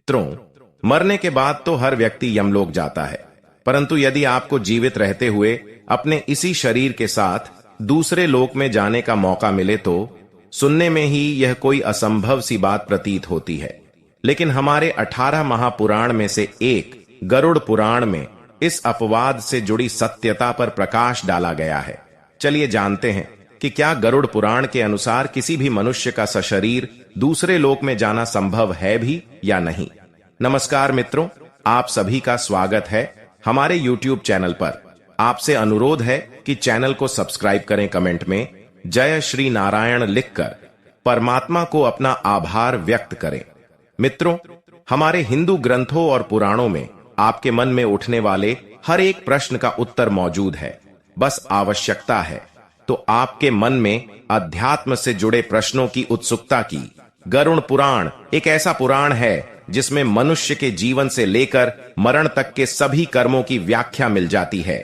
मित्रों, मरने के बाद तो हर व्यक्ति यमलोक जाता है, परंतु यदि आपको जीवित रहते हुए अपने इसी शरीर के साथ दूसरे लोक में जाने का मौका मिले तो सुनने में ही यह कोई असंभव सी बात प्रतीत होती है। लेकिन हमारे 18 महापुराण में से एक गरुड़ पुराण में इस अपवाद से जुड़ी सत्यता पर प्रकाश डाला गया है। चलिए जानते हैं कि क्या गरुड़ पुराण के अनुसार किसी भी मनुष्य का सशरीर दूसरे लोक में जाना संभव है भी या नहीं। नमस्कार मित्रों, आप सभी का स्वागत है हमारे YouTube चैनल पर। आपसे अनुरोध है कि चैनल को सब्सक्राइब करें, कमेंट में जय श्री नारायण लिखकर परमात्मा को अपना आभार व्यक्त करें। मित्रों, हमारे हिंदू ग्रंथों और पुराणों में आपके मन में उठने वाले हर एक प्रश्न का उत्तर मौजूद है। बस आवश्यकता है तो आपके मन में अध्यात्म से जुड़े प्रश्नों की उत्सुकता की। गरुड़ पुराण एक ऐसा पुराण है जिसमें मनुष्य के जीवन से लेकर मरण तक के सभी कर्मों की व्याख्या मिल जाती है।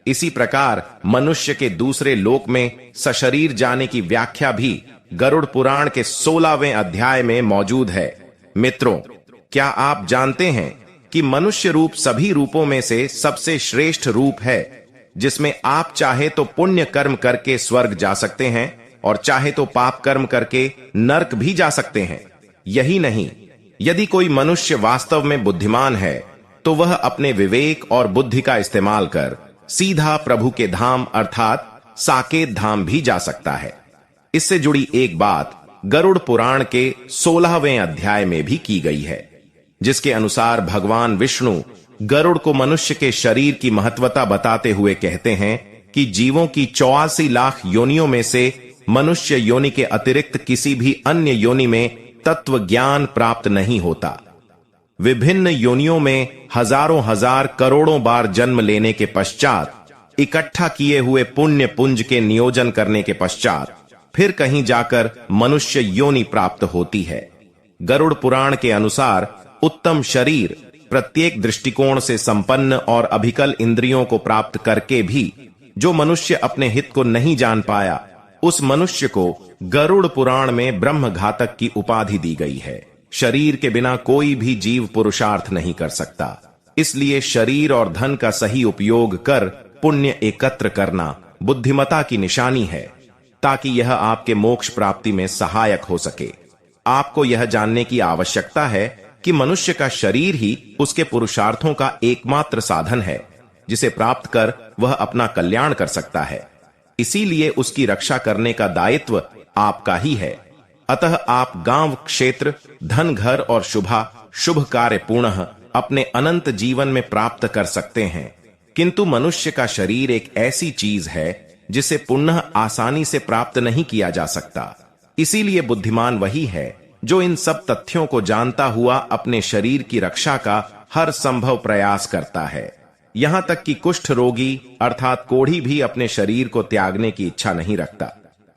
इसी प्रकार मनुष्य के दूसरे लोक में सशरीर जाने की व्याख्या भी गरुड़ पुराण के 16वें अध्याय में मौजूद है। मित्रों, क्या आप जानते हैं कि मनुष्य रूप सभी रूपों में से सबसे श्रेष्ठ रूप है, जिसमें आप चाहे तो पुण्य कर्म करके स्वर्ग जा सकते हैं और चाहे तो पाप कर्म करके नरक भी जा सकते हैं। यही नहीं, यदि कोई मनुष्य वास्तव में बुद्धिमान है तो वह अपने विवेक और बुद्धि का इस्तेमाल कर सीधा प्रभु के धाम अर्थात साकेत धाम भी जा सकता है। इससे जुड़ी एक बात गरुड़ पुराण के 16वें अध्याय में भी की गई है, जिसके अनुसार भगवान विष्णु गरुड़ को मनुष्य के शरीर की महत्वता बताते हुए कहते हैं कि जीवों की 84 लाख योनियों में से मनुष्य योनि के अतिरिक्त किसी भी अन्य योनि में तत्व ज्ञान प्राप्त नहीं होता। विभिन्न योनियों में हजारों हजार करोड़ों बार जन्म लेने के पश्चात, इकट्ठा किए हुए पुण्य पुंज के नियोजन करने के पश्चात फिर कहीं जाकर मनुष्य योनि प्राप्त होती है। गरुड़ पुराण के अनुसार उत्तम शरीर प्रत्येक दृष्टिकोण से संपन्न और अभिकल इंद्रियों को प्राप्त करके भी जो मनुष्य अपने हित को नहीं जान पाया, उस मनुष्य को गरुड़ पुराण में ब्रह्म घातक की उपाधि दी गई है। शरीर के बिना कोई भी जीव पुरुषार्थ नहीं कर सकता, इसलिए शरीर और धन का सही उपयोग कर पुण्य एकत्र करना बुद्धिमता की निशानी है, ताकि यह आपके मोक्ष प्राप्ति में सहायक हो सके। आपको यह जानने की आवश्यकता है कि मनुष्य का शरीर ही उसके पुरुषार्थों का एकमात्र साधन है, जिसे प्राप्त कर वह अपना कल्याण कर सकता है। इसीलिए उसकी रक्षा करने का दायित्व आपका ही है। अतः आप गांव, क्षेत्र, धन, घर और शुभ कार्य पुनः अपने अनंत जीवन में प्राप्त कर सकते हैं। किंतु मनुष्य का शरीर एक ऐसी चीज है जिसे पुनः आसानी से प्राप्त नहीं किया जा सकता। इसीलिए बुद्धिमान वही है जो इन सब तथ्यों को जानता हुआ अपने शरीर की रक्षा का हर संभव प्रयास करता है। यहां तक कि कुष्ठ रोगी अर्थात कोढ़ी भी अपने शरीर को त्यागने की इच्छा नहीं रखता।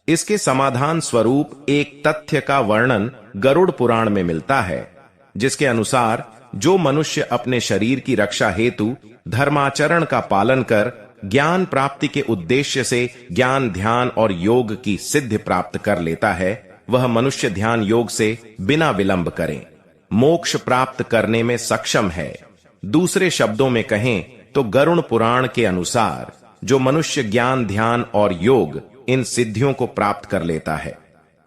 इसके समाधान स्वरूप एक तथ्य का वर्णन गरुड़ पुराण में मिलता है, जिसके अनुसार जो मनुष्य अपने शरीर की रक्षा हेतु धर्माचरण का पालन कर ज्ञान प्राप्ति के उद्देश्य से ज्ञान, ध्यान और योग की सिद्धि प्राप्त कर लेता है, वह मनुष्य ध्यान योग से बिना विलंब करें मोक्ष प्राप्त करने में सक्षम है। दूसरे शब्दों में कहें तो गरुड़ पुराण के अनुसार जो मनुष्य ज्ञान, ध्यान और योग इन सिद्धियों को प्राप्त कर लेता है,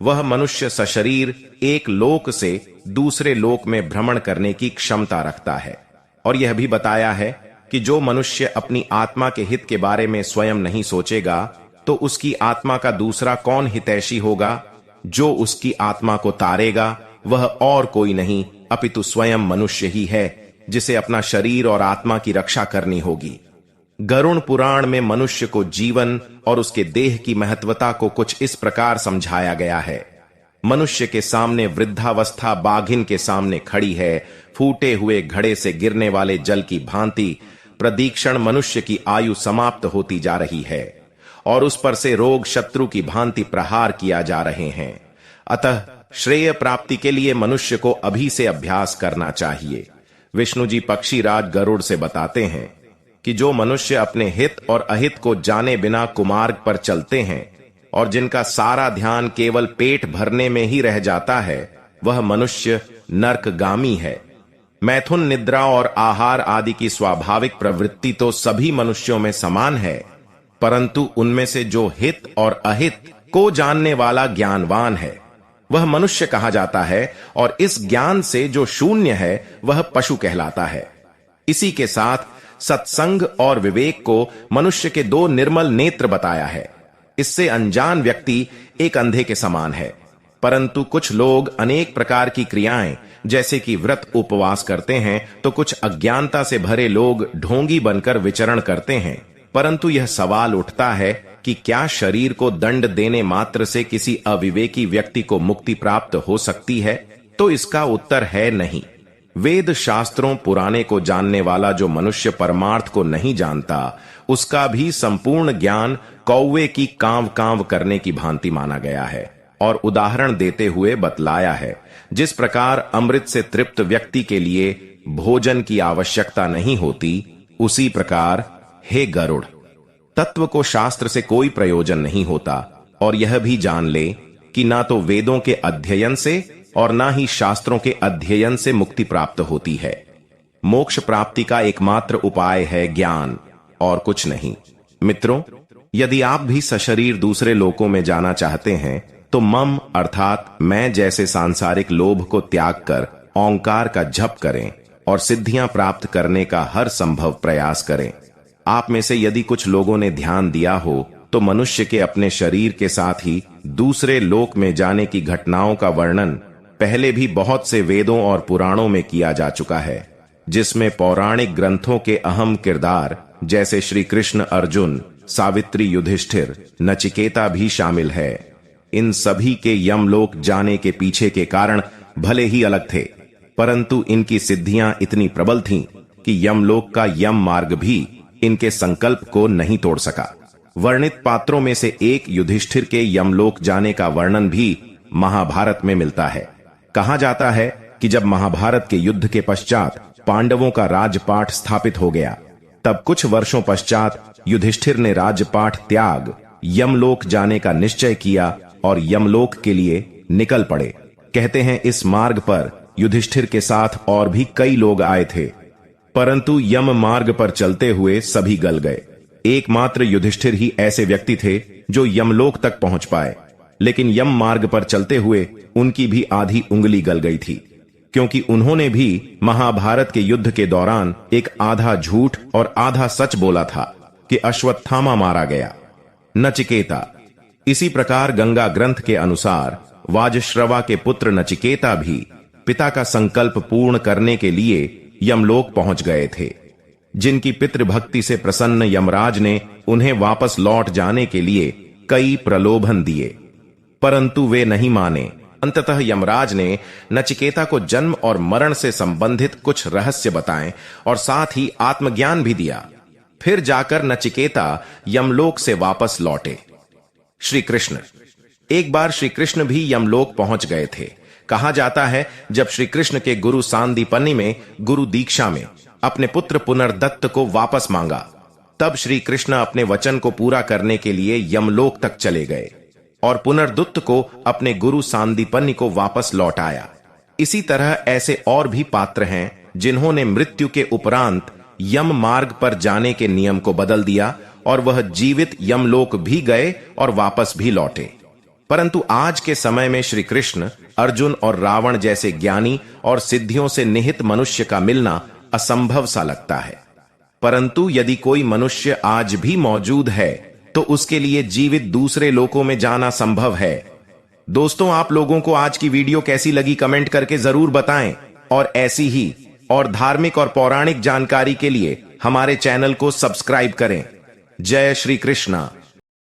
वह मनुष्य सशरीर एक लोक से दूसरे लोक में भ्रमण करने की क्षमता रखता है। और यह भी बताया है कि जो मनुष्य अपनी आत्मा के हित के बारे में स्वयं नहीं सोचेगा, तो उसकी आत्मा का दूसरा कौन हितैषी होगा। जो उसकी आत्मा को तारेगा वह और कोई नहीं अपितु स्वयं मनुष्य ही है, जिसे अपना शरीर और आत्मा की रक्षा करनी होगी। गरुड़ पुराण में मनुष्य को जीवन और उसके देह की महत्वता को कुछ इस प्रकार समझाया गया है। मनुष्य के सामने वृद्धावस्था बाघिन के सामने खड़ी है, फूटे हुए घड़े से गिरने वाले जल की भांति प्रदीक्षण मनुष्य की आयु समाप्त होती जा रही है और उस पर से रोग शत्रु की भांति प्रहार किया जा रहे हैं। अतः श्रेय प्राप्ति के लिए मनुष्य को अभी से अभ्यास करना चाहिए। विष्णु जी पक्षीराज गरुड़ से बताते हैं कि जो मनुष्य अपने हित और अहित को जाने बिना कुमार्ग पर चलते हैं और जिनका सारा ध्यान केवल पेट भरने में ही रह जाता है, वह मनुष्य नरकगामी है। मैथुन, निद्रा और आहार आदि की स्वाभाविक प्रवृत्ति तो सभी मनुष्यों में समान है, परंतु उनमें से जो हित और अहित को जानने वाला ज्ञानवान है वह मनुष्य कहा जाता है, और इस ज्ञान से जो शून्य है वह पशु कहलाता है। इसी के साथ सत्संग और विवेक को मनुष्य के दो निर्मल नेत्र बताया है। इससे अनजान व्यक्ति एक अंधे के समान है, परंतु कुछ लोग अनेक प्रकार की क्रियाएं जैसे कि व्रत उपवास करते हैं, तो कुछ अज्ञानता से भरे लोग ढोंगी बनकर विचरण करते हैं। परंतु यह सवाल उठता है कि क्या शरीर को दंड देने मात्र से किसी अविवेकी व्यक्ति को मुक्ति प्राप्त हो सकती है? तो इसका उत्तर है नहीं। वेद शास्त्रों पुराने को जानने वाला जो मनुष्य परमार्थ को नहीं जानता, उसका भी संपूर्ण ज्ञान कौवे की कांव कांव करने की भांति माना गया है, और उदाहरण देते हुए बतलाया है, जिस प्रकार अमृत से तृप्त व्यक्ति के लिए भोजन की आवश्यकता नहीं होती, उसी प्रकार हे गरुड़, तत्व को शास्त्र से कोई प्रयोजन नहीं होता। और यह भी जान ले कि ना तो वेदों के अध्ययन से और ना ही शास्त्रों के अध्ययन से मुक्ति प्राप्त होती है। मोक्ष प्राप्ति का एकमात्र उपाय है ज्ञान, और कुछ नहीं। मित्रों, यदि आप भी सशरीर दूसरे लोकों में जाना चाहते हैं, तो मम अर्थात मैं जैसे सांसारिक लोभ को त्याग कर ओंकार का जप करें और सिद्धियां प्राप्त करने का हर संभव प्रयास करें। आप में से यदि कुछ लोगों ने ध्यान दिया हो, तो मनुष्य के अपने शरीर के साथ ही दूसरे लोक में जाने की घटनाओं का वर्णन पहले भी बहुत से वेदों और पुराणों में किया जा चुका है, जिसमें पौराणिक ग्रंथों के अहम किरदार जैसे श्री कृष्ण, अर्जुन, सावित्री, युधिष्ठिर, नचिकेता भी शामिल है। इन सभी के यमलोक जाने के पीछे के कारण भले ही अलग थे, परंतु इनकी सिद्धियां इतनी प्रबल थीं कि यमलोक का यम मार्ग भी इनके संकल्प को नहीं तोड़ सका। वर्णित पात्रों में से एक युधिष्ठिर के यमलोक जाने का वर्णन भी महाभारत में मिलता है। कहा जाता है कि जब महाभारत के युद्ध के पश्चात पांडवों का राजपाट स्थापित हो गया, तब कुछ वर्षों पश्चात युधिष्ठिर ने राजपाट त्याग यमलोक जाने का निश्चय किया और यमलोक के लिए निकल पड़े। कहते हैं इस मार्ग पर युधिष्ठिर के साथ और भी कई लोग आए थे, परंतु यम मार्ग पर चलते हुए सभी गल गए। एकमात्र युधिष्ठिर ही ऐसे व्यक्ति थे जो यमलोक तक पहुंच पाए, लेकिन यम मार्ग पर चलते हुए उनकी भी आधी उंगली गल गई थी, क्योंकि उन्होंने भी महाभारत के युद्ध के दौरान एक आधा झूठ और आधा सच बोला था कि अश्वत्थामा मारा गया। नचिकेता, इसी प्रकार गंगा ग्रंथ के अनुसार वाजश्रवा के पुत्र नचिकेता भी पिता का संकल्प पूर्ण करने के लिए यमलोक पहुंच गए थे। जिनकी पितृभक्ति से प्रसन्न यमराज ने उन्हें वापस लौट जाने के लिए कई प्रलोभन दिए, परंतु वे नहीं माने। अंततः यमराज ने नचिकेता को जन्म और मरण से संबंधित कुछ रहस्य बताए और साथ ही आत्मज्ञान भी दिया। फिर जाकर नचिकेता यमलोक से वापस लौटे। श्री कृष्ण, एक बार श्री कृष्ण भी यमलोक पहुंच गए थे। कहा जाता है जब श्री कृष्ण के गुरु सांदीपनि में गुरु दीक्षा में अपने पुत्र पुनर्दत्त को वापस मांगा, तब श्री कृष्ण अपने वचन को पूरा करने के लिए यमलोक तक चले गए और पुनर्दत्त को अपने गुरु सांदीपनि को वापस लौटाया। इसी तरह ऐसे और भी पात्र हैं जिन्होंने मृत्यु के उपरांत यम मार्ग पर जाने के नियम को बदल दिया और वह जीवित यमलोक भी गए और वापस भी लौटे। परंतु आज के समय में श्री कृष्ण, अर्जुन और रावण जैसे ज्ञानी और सिद्धियों से निहित मनुष्य का मिलना असंभव सा लगता है। परंतु यदि कोई मनुष्य आज भी मौजूद है, तो उसके लिए जीवित दूसरे लोकों में जाना संभव है। दोस्तों, आप लोगों को आज की वीडियो कैसी लगी कमेंट करके जरूर बताएं, और ऐसी ही और धार्मिक और पौराणिक जानकारी के लिए हमारे चैनल को सब्सक्राइब करें। जय श्री कृष्णा।